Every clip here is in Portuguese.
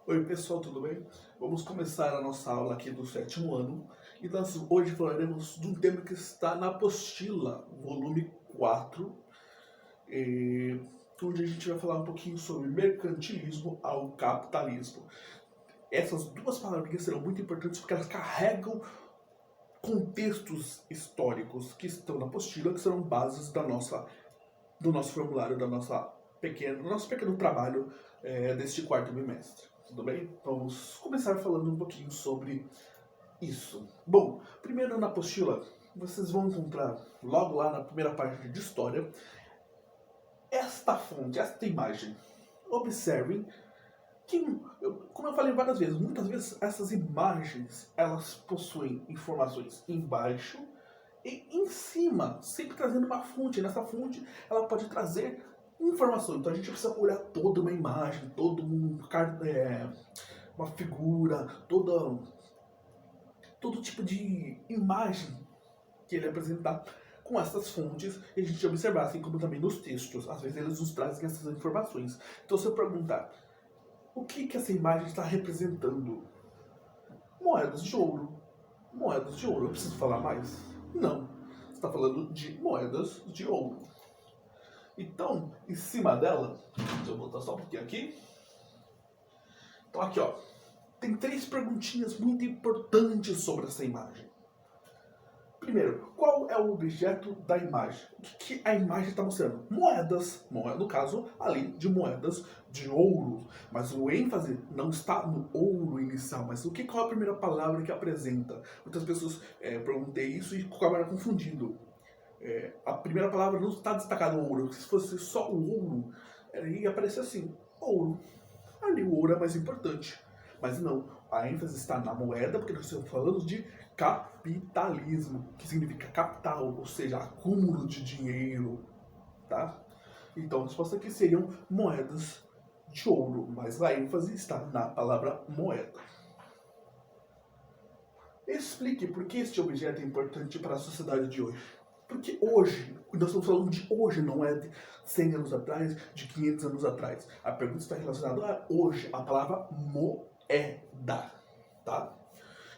Oi pessoal, tudo bem? Vamos começar a nossa aula aqui do sétimo ano e nós hoje falaremos de um tema que está na apostila, volume 4, onde a gente vai falar um pouquinho sobre mercantilismo ao capitalismo. Essas duas palavrinhas serão muito importantes porque elas carregam contextos históricos que estão na apostila, que serão bases do nosso formulário, do nosso pequeno trabalho deste quarto bimestre. Tudo bem? Vamos começar falando um pouquinho sobre isso. Bom, primeiro na apostila, vocês vão encontrar logo lá na primeira página de história esta fonte, esta imagem. Observem que, como eu falei várias vezes, muitas vezes essas imagens elas possuem informações embaixo e em cima, sempre trazendo uma fonte. Nessa fonte ela pode trazer informação. Então a gente precisa olhar toda uma imagem, uma figura, todo tipo de imagem que ele apresentar com essas fontes e a gente observar, assim como também nos textos. Às vezes eles nos trazem essas informações. Então se eu perguntar, o que essa imagem está representando? Moedas de ouro. Moedas de ouro. Eu preciso falar mais? Não. Você está falando de moedas de ouro. Então, em cima dela, deixa eu botar só um pouquinho aqui. Então aqui, ó, tem três perguntinhas muito importantes sobre essa imagem. Primeiro, qual é o objeto da imagem? O que a imagem está mostrando? Moedas, no caso ali de moedas de ouro. Mas o ênfase não está no ouro inicial, mas qual é a primeira palavra que apresenta? Muitas pessoas perguntei isso e acabaram confundindo. A primeira palavra não está destacada o ouro. Se fosse só o ouro, ia aparecer assim, ouro. Ali o ouro é mais importante. Mas não, a ênfase está na moeda, porque nós estamos falando de capitalismo, que significa capital, ou seja, acúmulo de dinheiro, tá? Então a resposta aqui seriam moedas de ouro, mas a ênfase está na palavra moeda. Explique por que este objeto é importante para a sociedade de hoje. Porque hoje, nós estamos falando de hoje, não é de 100 anos atrás, de 500 anos atrás. A pergunta está relacionada a hoje, a palavra moeda, tá?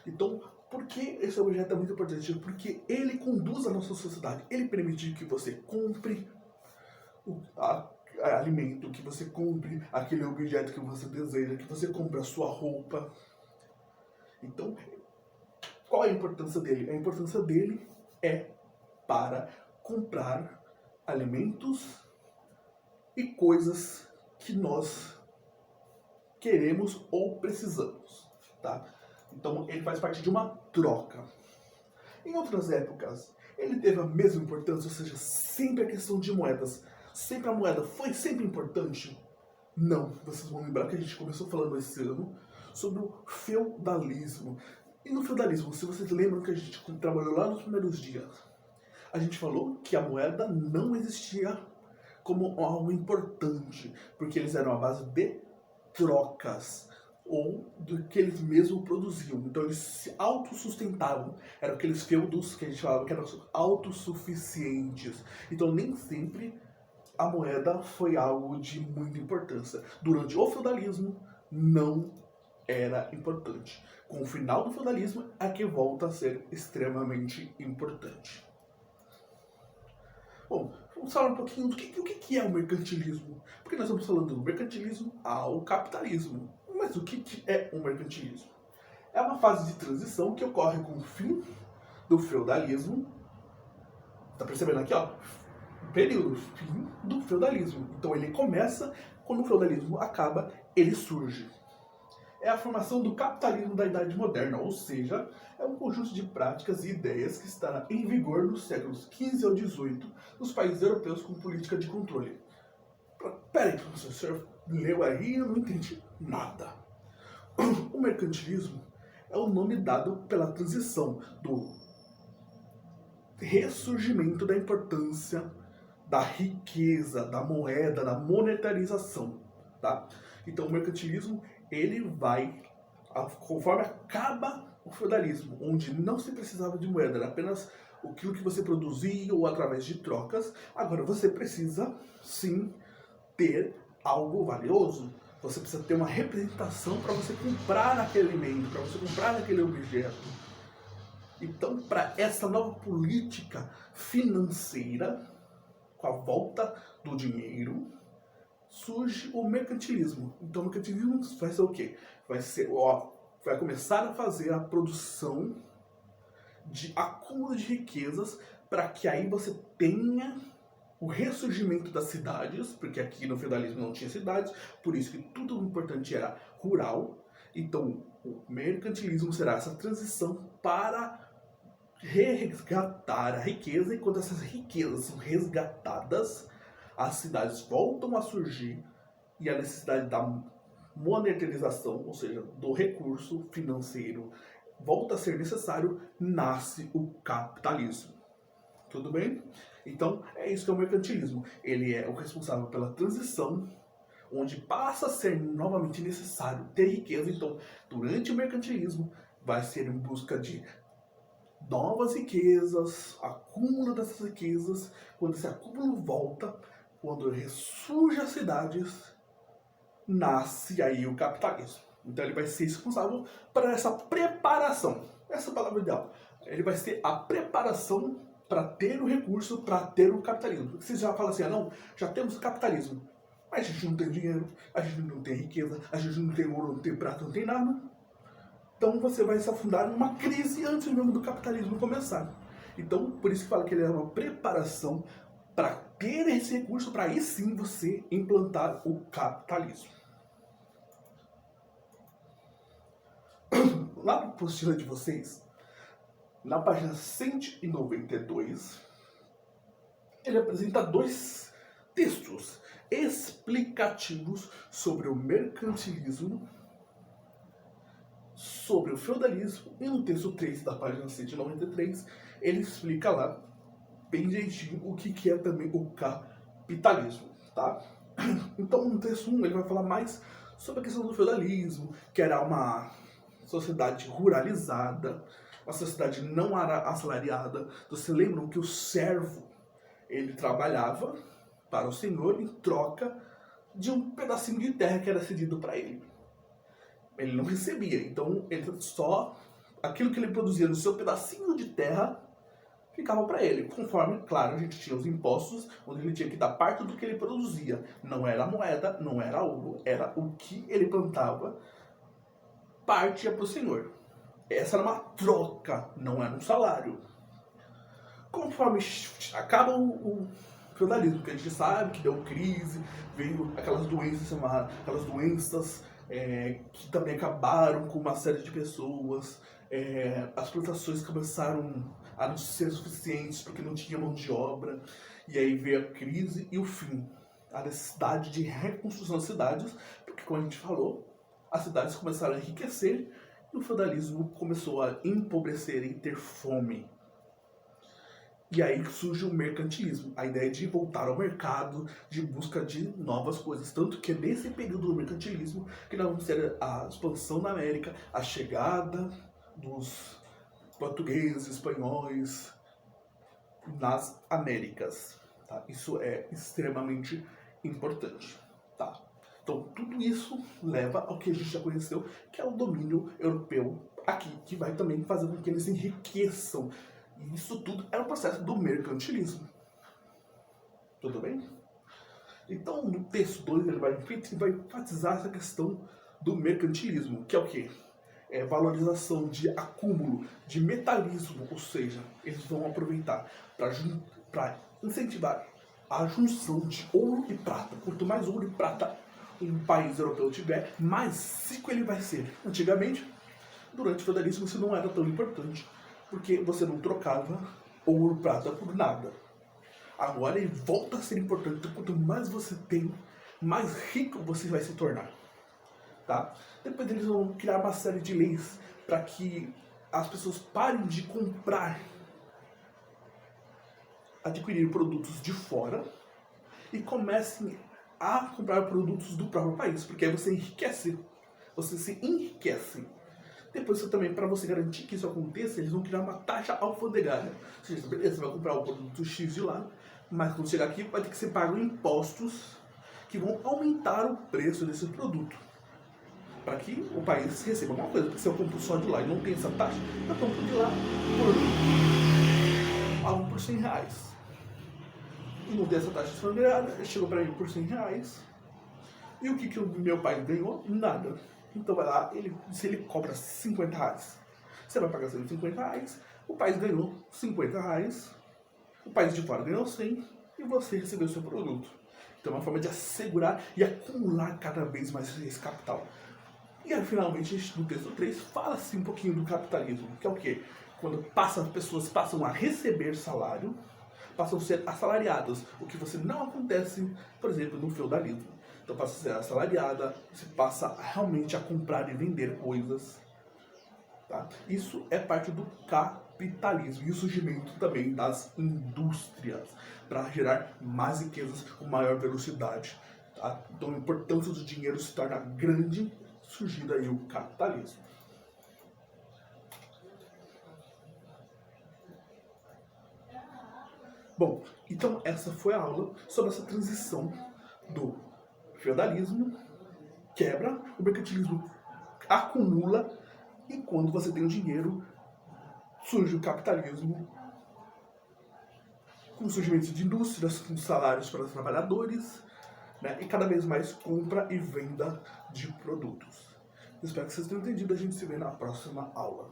Então, por que esse objeto é muito importante? Porque ele conduz a nossa sociedade. Ele permite que você compre alimento, que você compre aquele objeto que você deseja, que você compre a sua roupa. Então, qual é a importância dele? A importância dele é para comprar alimentos e coisas que nós queremos ou precisamos, tá? Então ele faz parte de uma troca. Em outras épocas, ele teve a mesma importância, ou seja, sempre a questão de moedas, sempre a moeda foi sempre importante? Não, vocês vão lembrar que a gente começou falando esse ano sobre o feudalismo. E no feudalismo, se vocês lembram que a gente trabalhou lá nos primeiros dias, a gente falou que a moeda não existia como algo importante, porque eles eram a base de trocas ou do que eles mesmos produziam. Então eles se autossustentavam. Eram aqueles feudos que a gente falava que eram autossuficientes. Então nem sempre a moeda foi algo de muita importância. Durante o feudalismo não era importante. Com o final do feudalismo é que volta a ser extremamente importante. Bom, vamos falar um pouquinho do que é o mercantilismo. Porque nós estamos falando do mercantilismo ao capitalismo. Mas o que é o mercantilismo? É uma fase de transição que ocorre com o fim do feudalismo. Tá percebendo aqui, ó? Período, fim do feudalismo. Então ele começa, quando o feudalismo acaba, ele surge. É a formação do capitalismo da Idade Moderna, ou seja, é um conjunto de práticas e ideias que está em vigor nos séculos XV ao XVIII nos países europeus com política de controle. Peraí, professor, o senhor leu aí e eu não entendi nada. O mercantilismo é o nome dado pela transição do ressurgimento da importância da riqueza, da moeda, da monetarização, tá? Então o mercantilismo, ele vai, conforme acaba o feudalismo, onde não se precisava de moeda, era apenas aquilo que você produzia ou através de trocas, agora você precisa sim ter algo valioso. Você precisa ter uma representação para você comprar aquele alimento, para você comprar aquele objeto. Então, para essa nova política financeira, com a volta do dinheiro, surge o mercantilismo. Então, o mercantilismo vai ser o quê? Vai começar a fazer a produção de acúmulo de riquezas para que aí você tenha o ressurgimento das cidades, porque aqui no feudalismo não tinha cidades, por isso que tudo importante era rural. Então, o mercantilismo será essa transição para resgatar a riqueza, e quando essas riquezas são resgatadas, as cidades voltam a surgir e a necessidade da monetarização, ou seja, do recurso financeiro, volta a ser necessário, nasce o capitalismo. Tudo bem? Então, é isso que é o mercantilismo. Ele é o responsável pela transição, onde passa a ser novamente necessário ter riqueza. Então, durante o mercantilismo, vai ser em busca de novas riquezas, acúmulo dessas riquezas. Quando esse acúmulo volta, quando ressurge as cidades, nasce aí o capitalismo. Então ele vai ser responsável para essa preparação. Essa é a palavra ideal. Ele vai ser a preparação para ter o recurso, para ter o capitalismo. Porque você já fala assim, não, já temos capitalismo. Mas a gente não tem dinheiro, a gente não tem riqueza, a gente não tem ouro, não tem prata, não tem nada. Então você vai se afundar numa crise antes mesmo do capitalismo começar. Então, por isso que fala que ele é uma preparação para ter esse recurso, para aí sim você implantar o capitalismo. Lá no apostila de vocês, na página 192, ele apresenta 2 textos explicativos sobre o mercantilismo, sobre o feudalismo, e no texto 3 da página 193, ele explica lá, bem direitinho, o que é também o capitalismo, tá? Então, no texto 1, ele vai falar mais sobre a questão do feudalismo, que era uma sociedade ruralizada, uma sociedade não assalariada. Vocês lembram que o servo, ele trabalhava para o senhor em troca de um pedacinho de terra que era cedido para ele. Ele não recebia, então ele só aquilo que ele produzia no seu pedacinho de terra ficava para ele, conforme, claro, a gente tinha os impostos, onde ele tinha que dar parte do que ele produzia. Não era moeda, não era ouro, era o que ele plantava, parte ia para o senhor. Essa era uma troca, não era um salário. Conforme acaba o feudalismo, que a gente sabe que deu crise, veio aquelas doenças que também acabaram com uma série de pessoas, as plantações começaram a não ser suficientes porque não tinha mão de obra, e aí veio a crise e o fim, a necessidade de reconstrução das cidades, porque como a gente falou, as cidades começaram a enriquecer e o feudalismo começou a empobrecer e ter fome. E aí surge o mercantilismo, a ideia de voltar ao mercado, de busca de novas coisas. Tanto que é nesse período do mercantilismo que nós vamos ter a expansão da América, a chegada dos portugueses, espanhóis nas Américas. Tá? Isso é extremamente importante. Tá? Então tudo isso leva ao que a gente já conheceu, que é o domínio europeu aqui, que vai também fazer com que eles enriqueçam. E isso tudo é o processo do mercantilismo. Tudo bem? Então, no texto 2, ele vai enfatizar essa questão do mercantilismo, que é o quê? É valorização de acúmulo, de metalismo, ou seja, eles vão aproveitar para incentivar a junção de ouro e prata. Quanto mais ouro e prata um país europeu tiver, mais rico ele vai ser. Antigamente, durante o feudalismo, isso não era tão importante, porque você não trocava ouro e prata por nada. Agora ele volta a ser importante. Então, quanto mais você tem, mais rico você vai se tornar. Tá? Depois eles vão criar uma série de leis para que as pessoas parem de adquirir produtos de fora e comecem a comprar produtos do próprio país, porque aí você enriquece. Você se enriquece. Depois também, para você garantir que isso aconteça, eles vão criar uma taxa alfandegária. Ou seja, beleza, você vai comprar o produto X de lá, mas quando chegar aqui vai ter que ser pago impostos que vão aumentar o preço desse produto, para que o país receba alguma coisa. Porque se eu compro só de lá e não tem essa taxa, eu compro de lá por algo por 100 reais. E não tem essa taxa extraordinária, chegou para mim por 100 reais. E o que o meu pai ganhou? Nada. Então vai lá, se ele cobra 50 reais, você vai pagar 150 reais, o país ganhou 50 reais, o país de fora ganhou 100 e você recebeu o seu produto. Então é uma forma de assegurar e acumular cada vez mais esse capital. E aí, finalmente, no texto 3, fala-se um pouquinho do capitalismo, que é o quê? Quando as pessoas passam a receber salário, passam a ser assalariadas, o que você não acontece, por exemplo, no feudalismo. Então passa a ser assalariada, você passa realmente a comprar e vender coisas. Tá? Isso é parte do capitalismo e o surgimento também das indústrias para gerar mais riquezas com maior velocidade. Tá? Então a importância do dinheiro se torna grande, surgindo aí o capitalismo. Bom, então essa foi a aula sobre essa transição do feudalismo, quebra, o mercantilismo acumula, e quando você tem o dinheiro, surge o capitalismo, com o surgimento de indústrias, com salários para os trabalhadores, né, e cada vez mais compra e venda de produtos. Espero que vocês tenham entendido, a gente se vê na próxima aula.